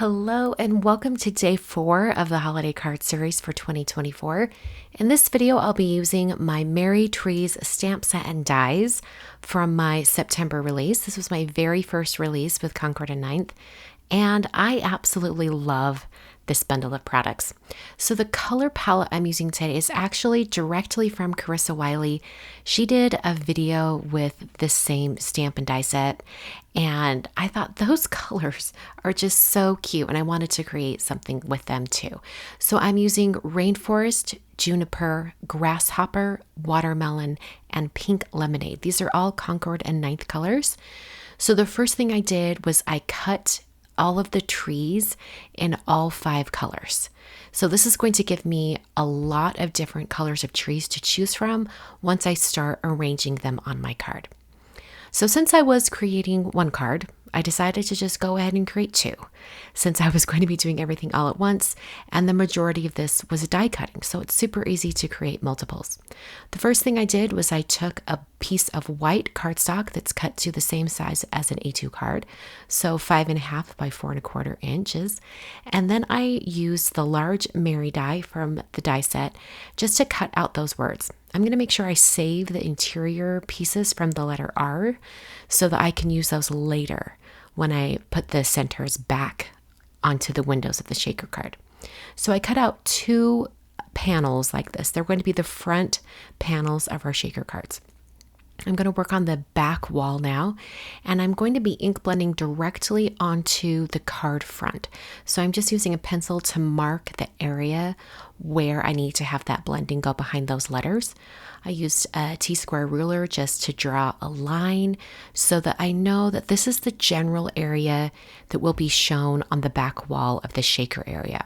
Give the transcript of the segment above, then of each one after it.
Hello and welcome to day 4 of the holiday card series for 2024. In this video, I'll be using my Merry Trees stamp set and dies from my September release. This was my very first release with Concord and Ninth, and I absolutely love this bundle of products. So the color palette I'm using today is actually directly from Carissa Wiley. She did a video with this same stamp and die set, and I thought those colors are just so cute, and I wanted to create something with them too. So I'm using Rainforest, Juniper, Grasshopper, Watermelon, and Pink Lemonade. These are all Concord and Ninth colors. So the first thing I did was I cut all of the trees in all 5 colors. So this is going to give me a lot of different colors of trees to choose from once I start arranging them on my card. So since I was creating one card, I decided to just go ahead and create 2, since I was going to be doing everything all at once, and the majority of this was die cutting, so it's super easy to create multiples. The first thing I did was I took a piece of white cardstock that's cut to the same size as an A2 card, so 5.5 by 4.25 inches, and then I used the large Merry die from the die set just to cut out those words. I'm going to make sure I save the interior pieces from the letter R so that I can use those later when I put the centers back onto the windows of the shaker card. So I cut out 2 panels like this. They're going to be the front panels of our shaker cards. I'm going to work on the back wall now, and I'm going to be ink blending directly onto the card front. So I'm just using a pencil to mark the area where I need to have that blending go behind those letters. I used a T-square ruler just to draw a line so that I know that this is the general area that will be shown on the back wall of the shaker area.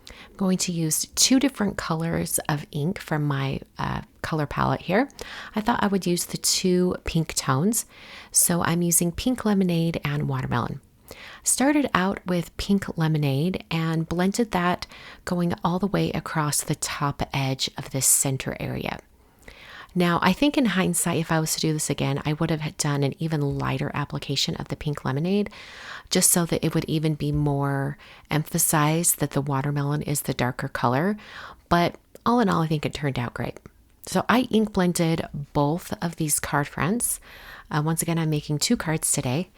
I'm going to use 2 different colors of ink from my color palette here. I thought I would use the 2 pink tones, so I'm using Pink Lemonade and Watermelon. Started out with Pink Lemonade and blended that going all the way across the top edge of this center area. Now, I think in hindsight, if I was to do this again, I would have done an even lighter application of the Pink Lemonade, just so that it would even be more emphasized that the watermelon is the darker color. But all in all, I think it turned out great. So I ink blended both of these card fronts. Once again, I'm making 2 cards today,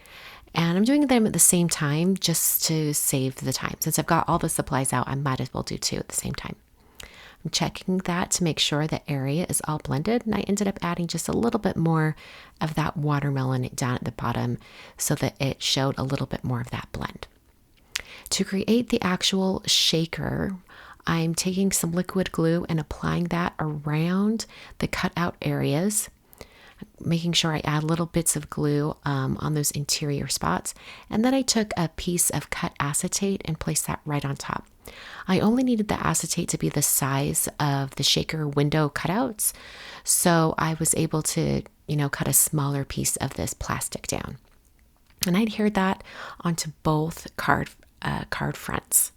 and I'm doing them at the same time just to save the time. Since I've got all the supplies out, I might as well do 2 at the same time. I'm checking that to make sure the area is all blended, and I ended up adding just a little bit more of that watermelon down at the bottom so that it showed a little bit more of that blend. To create the actual shaker, I'm taking some liquid glue and applying that around the cutout areas, making sure I add little bits of glue on those interior spots. And then I took a piece of cut acetate and placed that right on top. I only needed the acetate to be the size of the shaker window cutouts, so I was able to, cut a smaller piece of this plastic down. And I adhered that onto both card fronts.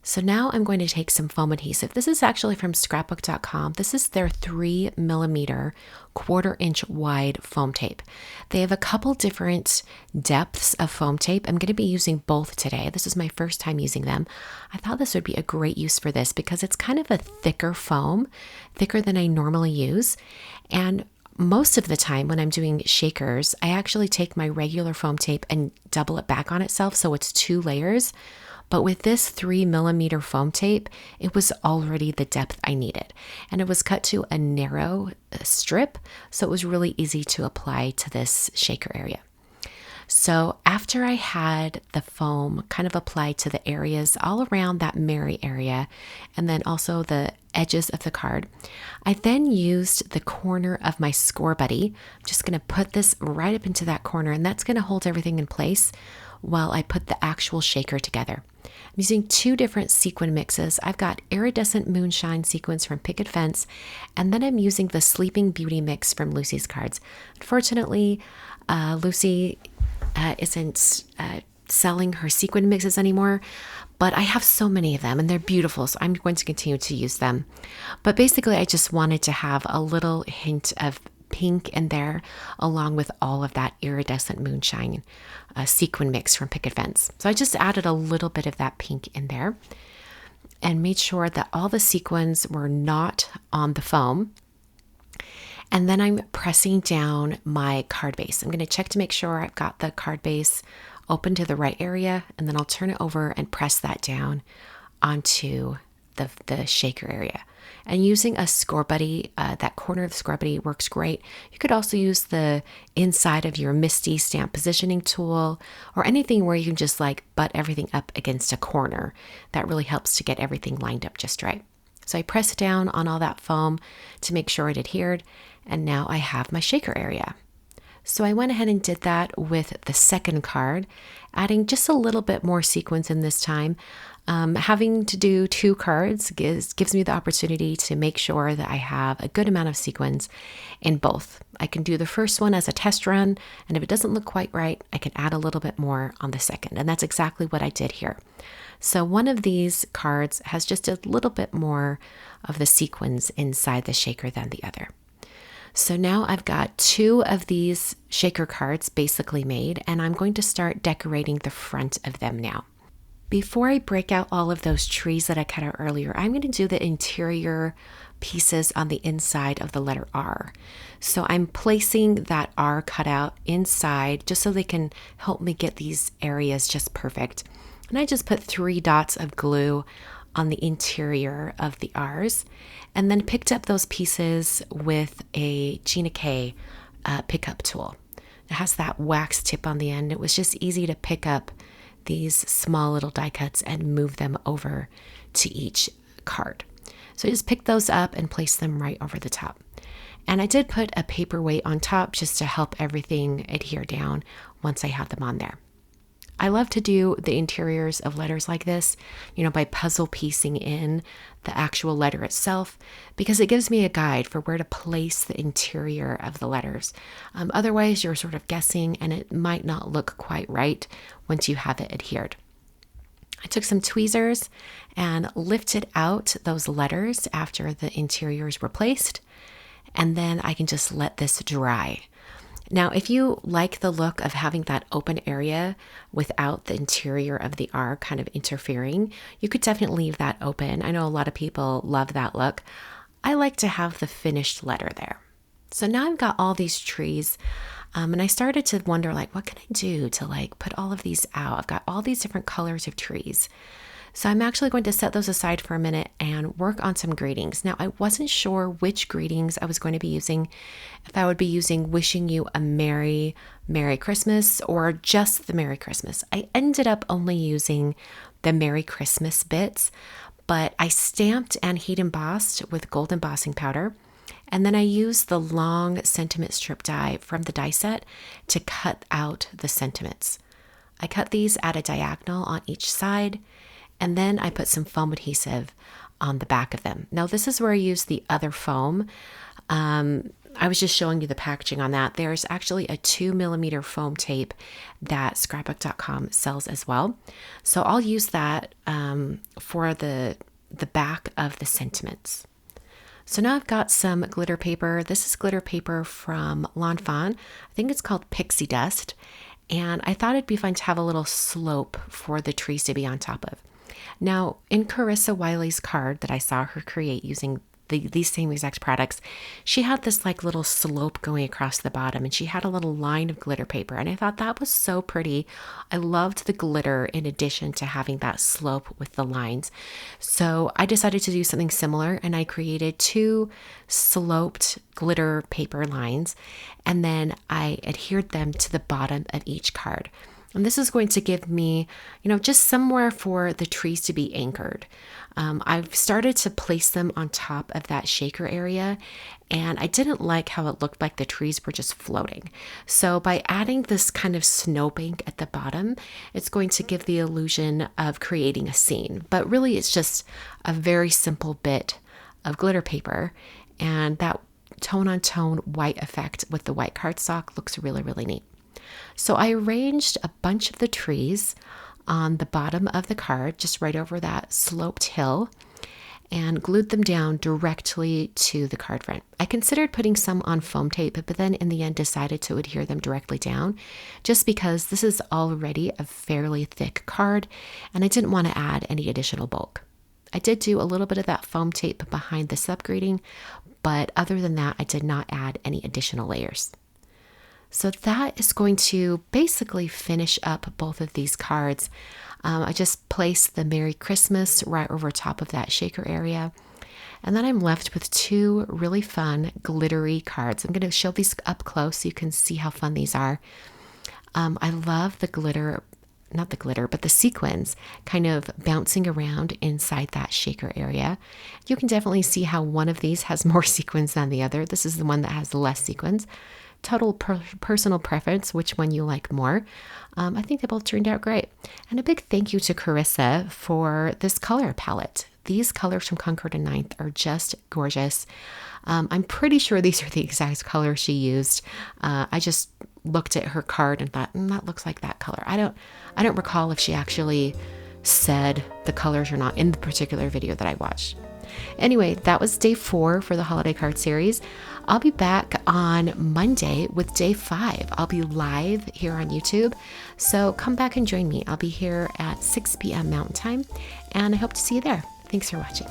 So now I'm going to take some foam adhesive. This is actually from scrapbook.com. This is their 3mm 1/4 inch wide foam tape. They have a couple different depths of foam tape. I'm going to be using both today. This is my first time using them. I thought this would be a great use for this because it's kind of a thicker foam, thicker than I normally use. And most of the time when I'm doing shakers, I actually take my regular foam tape and double it back on itself so it's 2 layers. But with this 3mm foam tape, it was already the depth I needed. And it was cut to a narrow strip, so it was really easy to apply to this shaker area. So after I had the foam kind of applied to the areas all around that Merry area, and then also the edges of the card, I then used the corner of my Score Buddy. I'm just going to put this right up into that corner, and that's going to hold everything in place while I put the actual shaker together. I'm using 2 different sequin mixes. I've got Iridescent Moonshine sequins from Picket Fence, and then I'm using the Sleeping Beauty mix from Lucy's Cards. Unfortunately, Lucy isn't selling her sequin mixes anymore, but I have so many of them and they're beautiful, so I'm going to continue to use them. But basically, I just wanted to have a little hint of pink in there, along with all of that iridescent moonshine sequin mix from Picket Fence. So I just added a little bit of that pink in there and made sure that all the sequins were not on the foam. And then I'm pressing down my card base. I'm going to check to make sure I've got the card base open to the right area, and then I'll turn it over and press that down onto the shaker area. And using a Score Buddy, that corner of the Score Buddy works great. You could also use the inside of your MISTI stamp positioning tool, or anything where you can just like butt everything up against a corner. That really helps to get everything lined up just right. So I pressed down on all that foam to make sure it adhered, and now I have my shaker area. So I went ahead and did that with the second card, adding just a little bit more sequins in this time. Having to do 2 cards gives me the opportunity to make sure that I have a good amount of sequins in both. I can do the first one as a test run, and if it doesn't look quite right, I can add a little bit more on the second, and that's exactly what I did here. So one of these cards has just a little bit more of the sequins inside the shaker than the other. So now I've got 2 of these shaker cards basically made, and I'm going to start decorating the front of them now. Before I break out all of those trees that I cut out earlier, I'm going to do the interior pieces on the inside of the letter R. So I'm placing that R cutout inside just so they can help me get these areas just perfect. And I just put 3 dots of glue on the interior of the R's, and then picked up those pieces with a Gina K pickup tool. It has that wax tip on the end. It was just easy to pick up these small little die cuts and move them over to each card. So I just picked those up and placed them right over the top. And I did put a paperweight on top just to help everything adhere down once I had them on there. I love to do the interiors of letters like this, by puzzle piecing in the actual letter itself, because it gives me a guide for where to place the interior of the letters. Otherwise, you're sort of guessing, and it might not look quite right once you have it adhered. I took some tweezers and lifted out those letters after the interiors were placed, and then I can just let this dry. Now, if you like the look of having that open area without the interior of the R kind of interfering, you could definitely leave that open. I know a lot of people love that look. I like to have the finished letter there. So now I've got all these trees, and I started to wonder, what can I do to put all of these out? I've got all these different colors of trees. So I'm actually going to set those aside for a minute and work on some greetings. Now, I wasn't sure which greetings I was going to be using, if I would be using wishing you a Merry Christmas or just the Merry Christmas. I ended up only using the Merry Christmas bits, but I stamped and heat embossed with gold embossing powder. And then I used the long sentiment strip die from the die set to cut out the sentiments. I cut these at a diagonal on each side, and then I put some foam adhesive on the back of them. Now, this is where I use the other foam. I was just showing you the packaging on that. There's actually a 2mm foam tape that scrapbook.com sells as well. So I'll use that for the back of the sentiments. So now I've got some glitter paper. This is glitter paper from Lawn Fawn. I think it's called Pixie Dust. And I thought it'd be fun to have a little slope for the trees to be on top of. Now, in Carissa Wiley's card that I saw her create using these same exact products, she had this little slope going across the bottom, and she had a little line of glitter paper, and I thought that was so pretty. I loved the glitter in addition to having that slope with the lines. So I decided to do something similar, and I created 2 sloped glitter paper lines, and then I adhered them to the bottom of each card. And this is going to give me, just somewhere for the trees to be anchored. I've started to place them on top of that shaker area, and I didn't like how it looked like the trees were just floating. So by adding this kind of snowbank at the bottom, it's going to give the illusion of creating a scene. But really, it's just a very simple bit of glitter paper, and that tone-on-tone white effect with the white cardstock looks really, really neat. So I arranged a bunch of the trees on the bottom of the card, just right over that sloped hill. and glued them down directly to the card front. I considered putting some on foam tape, but then in the end decided to adhere them directly down just because this is already a fairly thick card and I didn't want to add any additional bulk. I did do a little bit of that foam tape behind the subgrading, but other than that, I did not add any additional layers. So that is going to basically finish up both of these cards. I just placed the Merry Christmas right over top of that shaker area. And then I'm left with two really fun glittery cards. I'm going to show these up close so you can see how fun these are. I love the glitter, not the glitter, but the sequins kind of bouncing around inside that shaker area. You can definitely see how one of these has more sequins than the other. This is the one that has less sequins. Total personal preference, which one you like more. I think they both turned out great. And a big thank you to Carissa for this color palette. These colors from Concord and Ninth are just gorgeous. I'm pretty sure these are the exact colors she used. I just looked at her card and thought, that looks like that color. I don't recall if she actually said the colors or not in the particular video that I watched. Anyway, that was day 4 for the holiday card series. I'll be back on Monday with day 5. I'll be live here on YouTube, so come back and join me. I'll be here at 6 p.m. Mountain Time, and I hope to see you there. Thanks for watching.